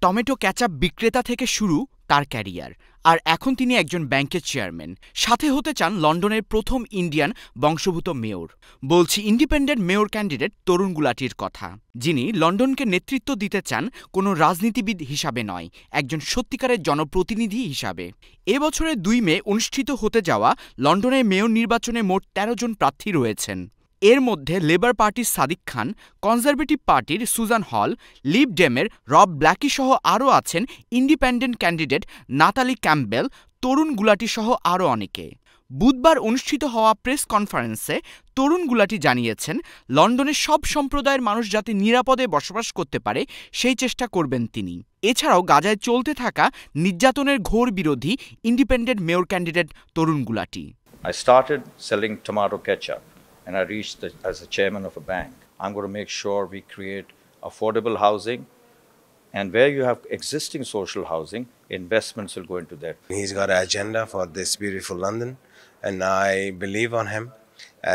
Tomato ketchup বিক্রেতা থেকে শুরু তার ক্যারিয়ার, আর এখন তিনি একজন ব্যাংকের চেয়ারম্যান। সাথে হতে চান লন্ডনের প্রথম ইন্ডিয়ান বংশোদ্ভূত মেয়র। বলছি ইন্ডিপেন্ডেন্ট মেয়র ক্যান্ডিডেট তরুণ গুলাটির কথা, যিনি লন্ডনকে নেতৃত্ব দিতে চান কোনো রাজনীতিবিদ হিসাবে নয়, একজন সত্যিকারের জনপ্রতিনিধি হিসাবে। এবছরের 2 মে অনুষ্ঠিত হতে যাওয়া লন্ডনের মেয়র নির্বাচনে মোট 13 জন প্রার্থী রয়েছেন। এর মধ্যে লেবার পার্টির সাদিক খান, কনজারভেটিভ পার্টির সুজান হল, লিব ডেমের রব ব্ল্যাকি সহ আরও আছেন ইন্ডিপেন্ডেন্ট ক্যান্ডিডেট নাতালি ক্যাম্পবেল, তরুণ গুলাটি সহ আরও অনেকে। বুধবার অনুষ্ঠিত হওয়া প্রেস কনফারেন্সে তরুণ গুলাটি জানিয়েছেন, লন্ডনের সব সম্প্রদায়ের মানুষ যাতে নিরাপদে বসবাস করতে পারে সেই চেষ্টা করবেন তিনি। এছাড়াও গাজায় চলতে থাকা নির্যাতনের ঘোর বিরোধী independent mayor candidate Tarun Gulati. I started selling tomato ketchup and I reached as a chairman of a bank. I'm going to make sure we create affordable housing, and where you have existing social housing, investments will go into that. He's got an agenda for this beautiful London, and I believe on him,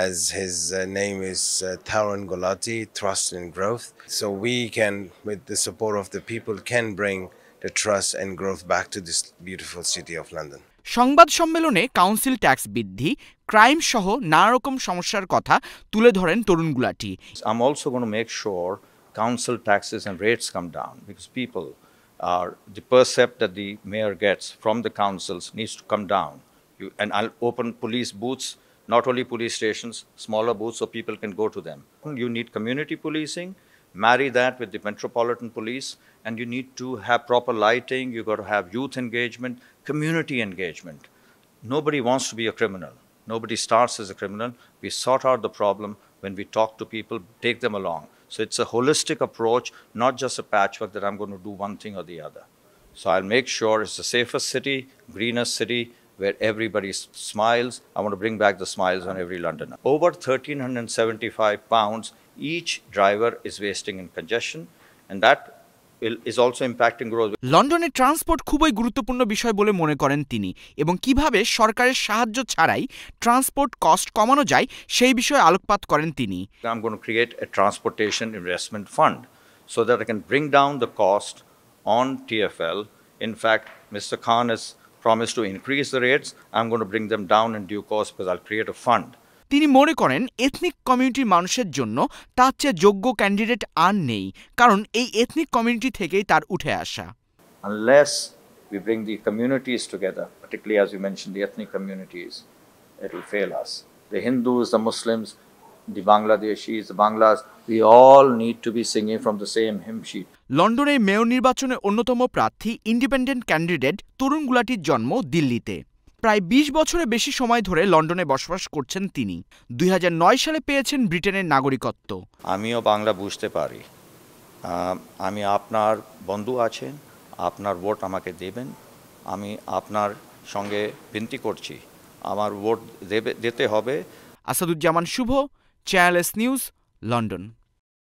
as his name is Tarun Gulati, Trust and Growth. So we can, with the support of the people, can bring the trust and growth back to this beautiful city of London. সংবাদ সম্মেলনে council tax বৃদ্ধি, crime সহ নানা রকম সমস্যার কথা তুলে ধরেন তরুণ Gulati. I'm also going to make sure council taxes and rates come down, because people are, the percept that the mayor gets from the councils needs to come down. And I'll open police booths, not only police stations, smaller booths so people can go to them. You need community policing, marry that with the metropolitan police, and you need to have proper lighting, you've got to have youth engagement, community engagement. Nobody wants to be a criminal. Nobody starts as a criminal. We sort out the problem when we talk to people, take them along. So it's a holistic approach, not just a patchwork that I'm going to do one thing or the other. So I'll make sure it's the safest city, greenest city, where everybody smiles. I want to bring back the smiles on every Londoner. Over £1,375 each driver is wasting in congestion, and that is also impacting growth. লন্ডনের transport খুবই গুরুত্বপূর্ণ বিষয় বলে মনে করেন তিনি, এবং কিভাবে সরকারের সাহায্য ছাড়াই ট্রান্সপোর্ট কস্ট কমানো যায় সেই বিষয়ে আলোকপাত করেন তিনি। I'm going to create a transportation investment fund so that I can bring down the cost on TfL. In fact, Mr. Khan has promised to increase the rates. I'm going to bring them down in due course because I'll create a fund. তিনি মনে করেন ethnic কমিউনিটির মানুষের জন্য তার চেয়ে যোগ্য candidate আর নেই, কারণ এই এথনিক কমিউনিটি থেকেই তার উঠে আসা। Unless we bring the communities together, particularly as you mentioned, the ethnic communities, it will fail us. The Hindus, the Muslims, the Bangladeshis, the Banglas, we all need to be singing from the same hymn sheet. লন্ডনের mayor নির্বাচনে অন্যতম প্রার্থী independent candidate তরুণ গুলাটির জন্ম দিল্লিতে। প্রায় 20 বছরের বেশি সময় ধরে লন্ডনে বসবাস করছেন তিনি। 2009 সালে পেয়েছেন ব্রিটেনের নাগরিকত্ব। আমিও বাংলা বুঝতে পারি। আমি আপনার বন্ধু আছেন, আপনার ভোট আমাকে দেবেন। আমি আপনার সঙ্গে বিনতি করছি, আমার ভোট দিতে হবে। আসাদুজ্জামান শুভ, চ্যানেল এস নিউজ, লন্ডন।